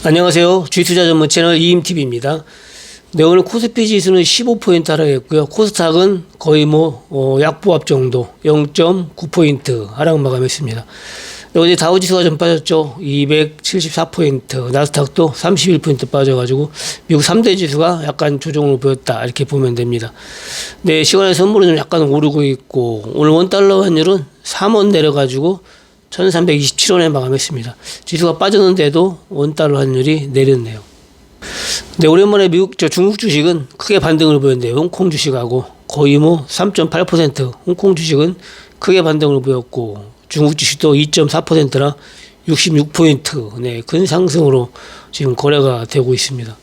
안녕하세요. 주식투자 전문 채널 이임TV입니다. 네, 오늘 코스피 지수는 15포인트 하락했고요. 코스닥은 거의 약보합 정도 0.9포인트 하락 마감했습니다. 네, 어제 다우지수가 좀 빠졌죠. 274포인트, 나스닥도 31포인트 빠져가지고 미국 3대 지수가 약간 조정을 보였다 이렇게 보면 됩니다. 네, 시간의 선물은 좀 약간 오르고 있고 오늘 원달러 환율은 3원 내려가지고 1327원에 마감했습니다. 지수가 빠졌는데도 원달러 환율이 내렸네요. 네, 오랜만에 중국 주식은 크게 반등을 보였는데요. 홍콩 주식하고 거의 3.8% 홍콩 주식은 크게 반등을 보였고 중국 주식도 2.4%나 66포인트 네, 큰 상승으로 지금 거래가 되고 있습니다.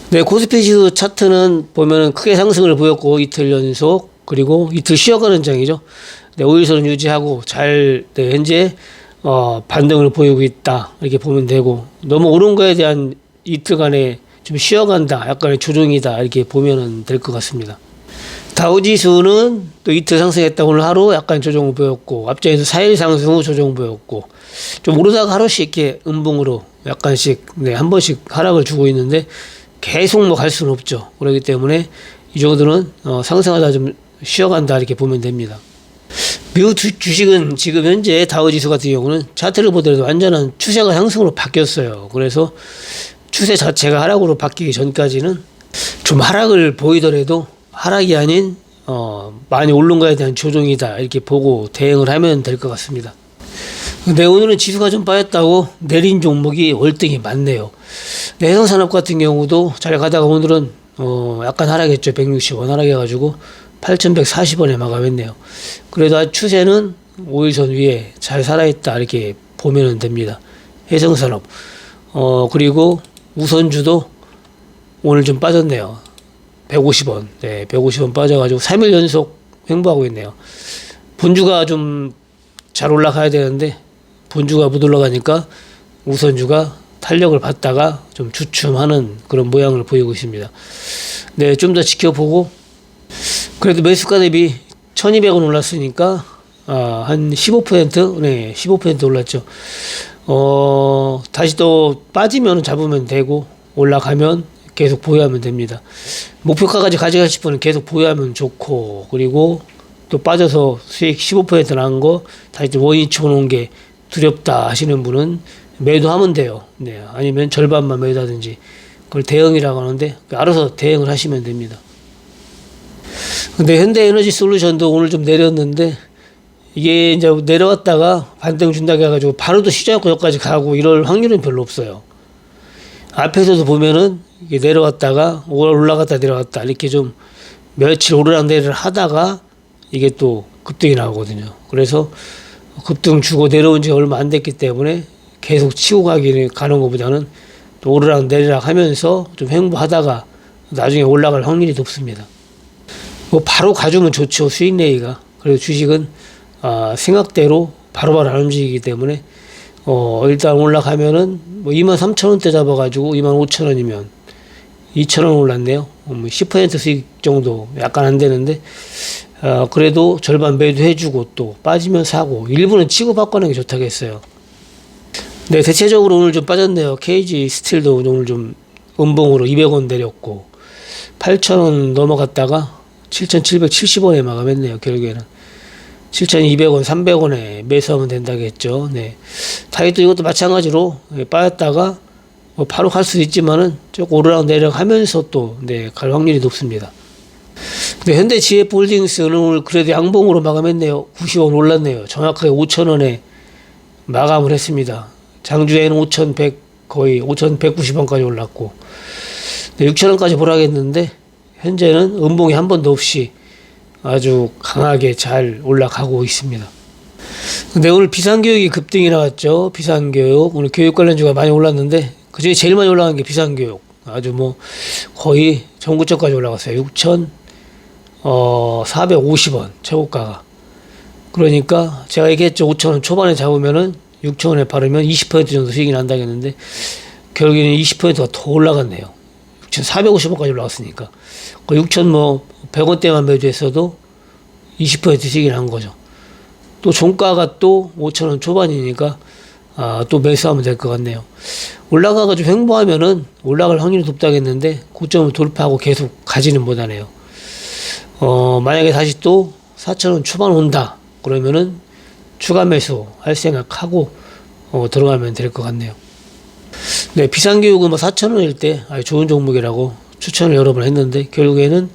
네, 코스피 지수 차트는 보면은 크게 상승을 보였고 이틀 연속 그리고 이틀 쉬어가는 장이죠. 네, 5일선은 유지하고 네, 현재 반등을 보이고 있다 이렇게 보면 되고 너무 오른 거에 대한 이틀간의 좀 쉬어간다 약간의 조정이다 이렇게 보면 될 것 같습니다. 다우지수는 또 이틀 상승했다 오늘 하루 약간 조정을 보였고 앞전에서 4일 상승 후 조정을 보였고 좀 오르다가 하루씩 이렇게 음봉으로 약간씩 한 번씩 하락을 주고 있는데 계속 갈 수는 없죠. 그렇기 때문에 이 정도는 상승하다 좀 쉬어간다 이렇게 보면 됩니다. 미국 주식은 지금 현재 다우지수 같은 경우는 차트를 보더라도 완전한 추세가 상승으로 바뀌었어요. 그래서 추세 자체가 하락으로 바뀌기 전까지는 좀 하락을 보이더라도 하락이 아닌 많이 오른 거에 대한 조정이다 이렇게 보고 대응을 하면 될 것 같습니다. 근데 오늘은 지수가 좀 빠졌다고 내린 종목이 월등히 많네요. 해상산업 같은 경우도 잘 가다가 오늘은 약간 하락했죠. 160원 하락해가지고 8,140원에 마감했네요. 그래도 추세는 5일선 위에 잘 살아있다 이렇게 보면 됩니다. 해상산업 그리고 우선주도 오늘 좀 빠졌네요. 150원 네, 150원 빠져가지고 3일 연속 횡보하고 있네요. 본주가 좀 잘 올라가야 되는데 본주가 못 올라가니까 우선주가 탄력을 받다가 좀 주춤하는 그런 모양을 보이고 있습니다. 네, 좀 더 지켜보고 그래도 매수가 대비 1200원 올랐으니까 한 15% 네, 15% 올랐죠. 다시 또 빠지면 잡으면 되고 올라가면 계속 보유하면 됩니다. 목표가까지 가져가실 분은 계속 보유하면 좋고 그리고 또 빠져서 수익 15% 난 거 다시 또 원인 쳐놓은 게 두렵다 하시는 분은 매도하면 돼요. 네, 아니면 절반만 매도하든지 그걸 대응이라고 하는데 알아서 대응을 하시면 됩니다. 근데 현대에너지솔루션도 오늘 좀 내렸는데 이게 이제 내려왔다가 반등 준다고 해가지고 바로 또 시장 고역까지 가고 이럴 확률은 별로 없어요. 앞에서도 보면은 이게 내려왔다가 올라갔다 내려왔다 이렇게 좀 며칠 오르락내리락 하다가 이게 또 급등이 나오거든요. 그래서 급등 주고 내려온 지 얼마 안 됐기 때문에 계속 치고 가는 것보다는 또 오르락내리락 하면서 좀 횡보하다가 나중에 올라갈 확률이 높습니다. 바로 가주면 좋죠. 수익 내기가. 그래서 주식은 생각대로 바로바로 안 움직이기 때문에 일단 올라가면은 23,000원대 잡아가지고 25,000원이면 2,000원 올랐네요. 10% 수익 정도 약간 안 되는데 그래도 절반 매도해주고 또 빠지면 사고 일부는 치고 바꿔는 게 좋다고 했어요. 네, 대체적으로 오늘 좀 빠졌네요. KG 스틸도 오늘 좀 음봉으로 200원 내렸고 8,000원 넘어갔다가 7,770원에 마감했네요. 결국에는 7,200원, 300원에 매수하면 된다고 했죠. 네. 타이도 이것도 마찬가지로 빠졌다가 바로 갈 수도 있지만은 조금 오르락 내리락 하면서 또 갈 확률이 높습니다. 근데 현대GF홀딩스는 오늘 그래도 양봉으로 마감했네요. 90원 올랐네요. 정확하게 5,000원에 마감을 했습니다. 장주에는 5,100 거의 5,190원까지 올랐고 6,000원까지 보라겠는데 현재는 음봉이 한 번도 없이 아주 강하게 잘 올라가고 있습니다. 근데 오늘 비상교육이 급등이 나왔죠. 비상교육 오늘 교육 관련주가 많이 올랐는데 그중에 제일 많이 올라간 게 비상교육 아주 거의 전고점까지 올라갔어요. 6,450원 최고가가. 그러니까 제가 얘기했죠. 5,000원 초반에 잡으면은 6,000원에 바르면 20% 정도 수익이 난다고 했는데 결국에는 20%가 더 올라갔네요. 6,450원까지 올라갔으니까 6,100원대만 매도했어도 20% 수익이 난 거죠. 또 종가가 또 5,000원 초반이니까 또 매수하면 될 것 같네요. 올라가가지고 횡보하면은 올라갈 확률이 높다겠는데 고점을 돌파하고 계속 가지는 못하네요. 만약에 다시 또 4,000원 초반 온다 그러면은 추가 매수 할 생각하고 들어가면 될 것 같네요. 네, 비상교육은 뭐 4,000원일 때 좋은 종목이라고 추천을 여러 번 했는데 결국에는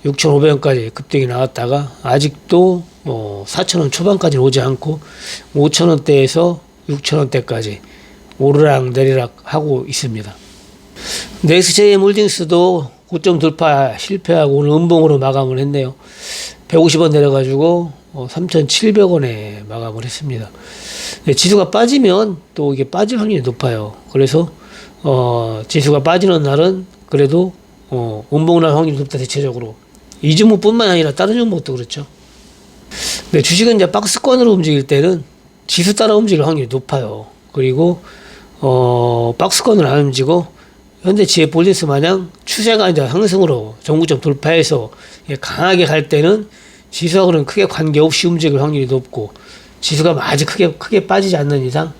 6,500원까지 급등이 나왔다가 아직도 4,000원 초반까지는 오지 않고 5,000원대에서 6,000원대까지 오르락 내리락 하고 있습니다. 넥스제이엠 홀딩스도 고점 돌파 실패하고 오늘 음봉으로 마감을 했네요. 150원 내려가지고 3,700원에 마감을 했습니다. 네, 지수가 빠지면 또 이게 빠질 확률이 높아요. 그래서 지수가 빠지는 날은 그래도 음봉을 할 확률이 높다. 대체적으로 이 종목뿐만 아니라 다른 종목도 그렇죠. 네, 주식은 이제 박스권으로 움직일 때는 지수 따라 움직일 확률이 높아요. 그리고 박스권을 안 움직이고 현대 지혜폴리스 마냥 추세가 이제 상승으로 정구점 돌파해서 강하게 갈 때는 지수하고는 크게 관계없이 움직일 확률이 높고, 지수가 아주 크게 빠지지 않는 이상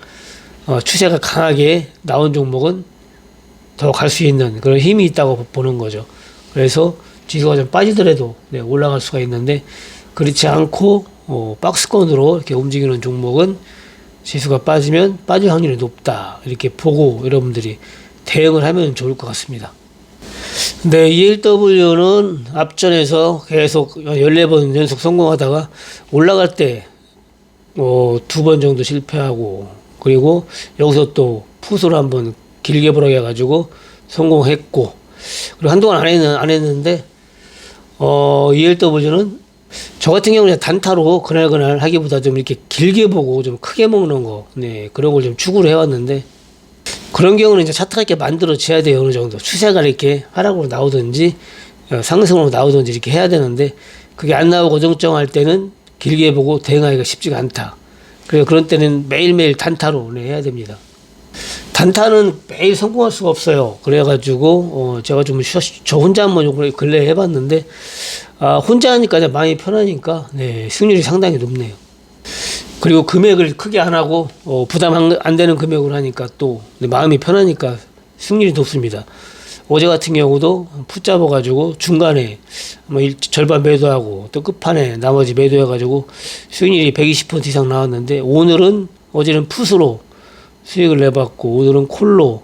추세가 강하게 나온 종목은 더 갈 수 있는 그런 힘이 있다고 보는 거죠. 그래서 지수가 좀 빠지더라도 올라갈 수가 있는데, 그렇지 않고 박스권으로 이렇게 움직이는 종목은 지수가 빠지면 빠질 확률이 높다 이렇게 보고 여러분들이 대응을 하면 좋을 것 같습니다. 네, ELW는 앞전에서 계속 14번 연속 성공하다가 올라갈 때 2번 정도 실패하고, 그리고 여기서 또 풋으로 한번 길게 벌어게 해가지고 성공했고, 그리고 한동안 안 했는데 ELW는 저 같은 경우는 단타로 그날 하기보다 좀 이렇게 길게 보고 좀 크게 먹는 거, 그런 걸 좀 추구를 해왔는데, 그런 경우는 이제 차트가 이렇게 만들어져야 돼요. 어느 정도 추세가 이렇게 하락으로 나오든지 상승으로 나오든지 이렇게 해야 되는데, 그게 안 나오고 정정할 때는 길게 보고 대응하기가 쉽지가 않다. 그래서 그런 때는 매일매일 단타로 해야 됩니다. 단타는 매일 성공할 수가 없어요. 그래가지고 제가 좀 저 혼자 한번 근래에 해봤는데, 혼자 하니까 마음이 편하니까 승률이 상당히 높네요. 그리고 금액을 크게 안 하고 부담 안 되는 금액으로 하니까 또 마음이 편하니까 승률이 높습니다. 어제 같은 경우도 풋 잡아가지고 중간에 절반 매도하고 또 끝판에 나머지 매도해가지고 수익률이 120% 이상 나왔는데, 오늘은 어제는 풋으로 수익을 내봤고 오늘은 콜로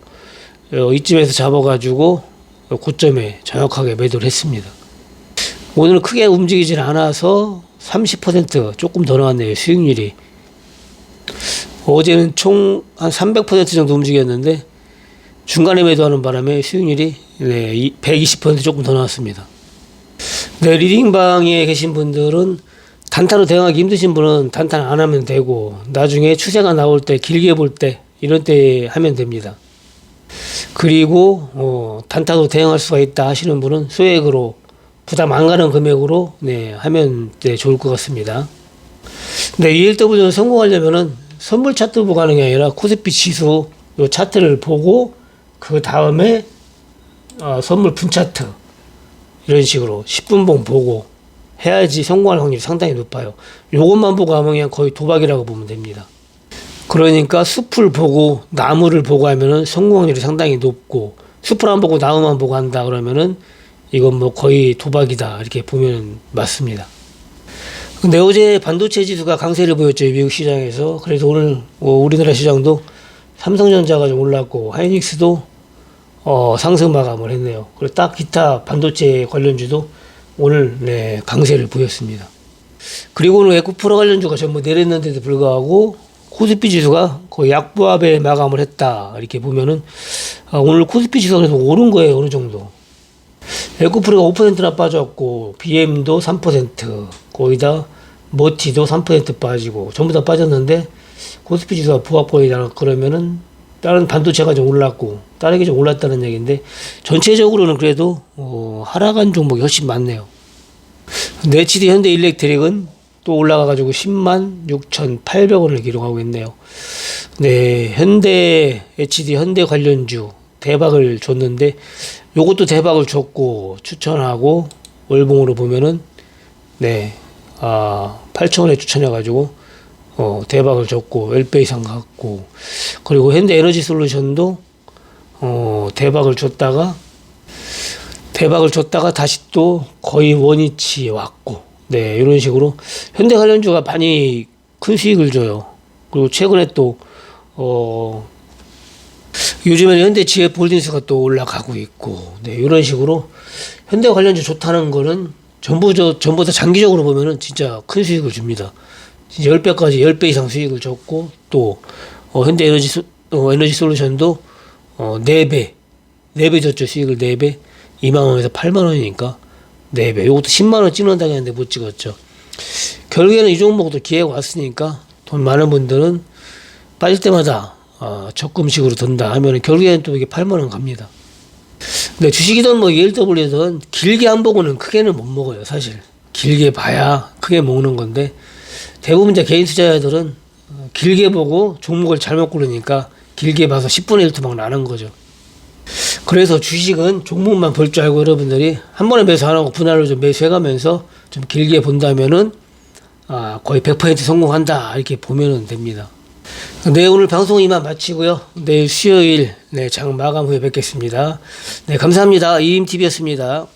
이쯤에서 잡아가지고 고점에 정확하게 매도를 했습니다. 오늘은 크게 움직이질 않아서 30% 조금 더 나왔네요. 수익률이. 어제는 총 한 300% 정도 움직였는데 중간에 매도하는 바람에 수익률이 120% 조금 더 나왔습니다. 네, 리딩방에 계신 분들은 단타로 대응하기 힘드신 분은 단타는 안 하면 되고, 나중에 추세가 나올 때 길게 볼 때 이런 때 하면 됩니다. 그리고 단타도 대응할 수가 있다 하시는 분은 소액으로 부담 안 가는 금액으로 하면 좋을 것 같습니다. 네, ELW는 성공하려면은 선물 차트 보고 하는 게 아니라 코스피 지수 요 차트를 보고 그 다음에 선물 분 차트 이런 식으로 10분봉 보고 해야지 성공할 확률이 상당히 높아요. 요것만 보고 하면 그냥 거의 도박이라고 보면 됩니다. 그러니까 숲을 보고 나무를 보고 하면은 성공 확률이 상당히 높고, 숲을 안 보고 나무만 보고 한다 그러면은 이건 뭐 거의 도박이다 이렇게 보면 맞습니다. 근데 어제 반도체 지수가 강세를 보였죠, 미국 시장에서. 그래서 오늘 우리나라 시장도 삼성전자가 좀 올랐고 하이닉스도 상승 마감을 했네요. 그리고 딱 기타 반도체 관련주도 오늘 강세를 보였습니다. 그리고 오늘 에코프로 관련주가 전부 내렸는데도 불구하고 코스피 지수가 거의 약보합에 마감을 했다 이렇게 보면은 오늘 코스피 지수가 그래도 오른 거예요. 어느 정도. 에코프로가 5%나 빠졌고 BM도 3%, 거기다 머티도 3% 빠지고 전부 다 빠졌는데, 코스피 지수가 부합권이다 그러면은 다른 반도체가 좀 올랐고 다른 게 좀 올랐다는 얘기인데, 전체적으로는 그래도 하락한 종목이 훨씬 많네요. 근데 HD 현대일렉트릭은 또 올라가가지고 10만 6,800원을 기록하고 있네요. 네, HD 현대 관련주 대박을 줬는데, 요것도 대박을 줬고 추천하고 월봉으로 보면은 8,000원에 추천해가지고 대박을 줬고 10배 이상 갔고, 그리고 현대에너지솔루션도 대박을 줬다가 다시 또 거의 원위치에 왔고, 네, 이런 식으로 현대 관련주가 많이 큰 수익을 줘요. 그리고 최근에 또 요즘에는 현대 GF홀딩스가 또 올라가고 있고, 네, 이런 식으로 현대 관련주 좋다는 거는 전부 다 장기적으로 보면은 진짜 큰 수익을 줍니다. 진짜 10배까지 10배 이상 수익을 줬고, 또 현대 에너지 솔루션도 4배 줬죠. 수익을 4배. 2만 원에서 8만 원이니까 4배. 요것도 10만 원 찍는다고 했는데 못 찍었죠. 결국에는 이 종목도 기회가 왔으니까 돈 많은 분들은 빠질 때마다 적금식으로 든다 하면 결국에는 또 이게 8만 원 갑니다. 근데 주식이든 뭐 ELW든 길게 안 보고는 크게는 못 먹어요. 사실 길게 봐야 크게 먹는 건데, 대부분 이제 개인 투자자들은 길게 보고 종목을 잘못 고르니까 길게 봐서 10분의 1도 막 나는 거죠. 그래서 주식은 종목만 볼 줄 알고 여러분들이 한 번에 매수 안 하고 분할로 좀 매수해가면서 좀 길게 본다면은 거의 100% 성공한다, 이렇게 보면은 됩니다. 네, 오늘 방송 이만 마치고요. 내일 수요일 장 마감 후에 뵙겠습니다. 네, 감사합니다. 이임TV였습니다.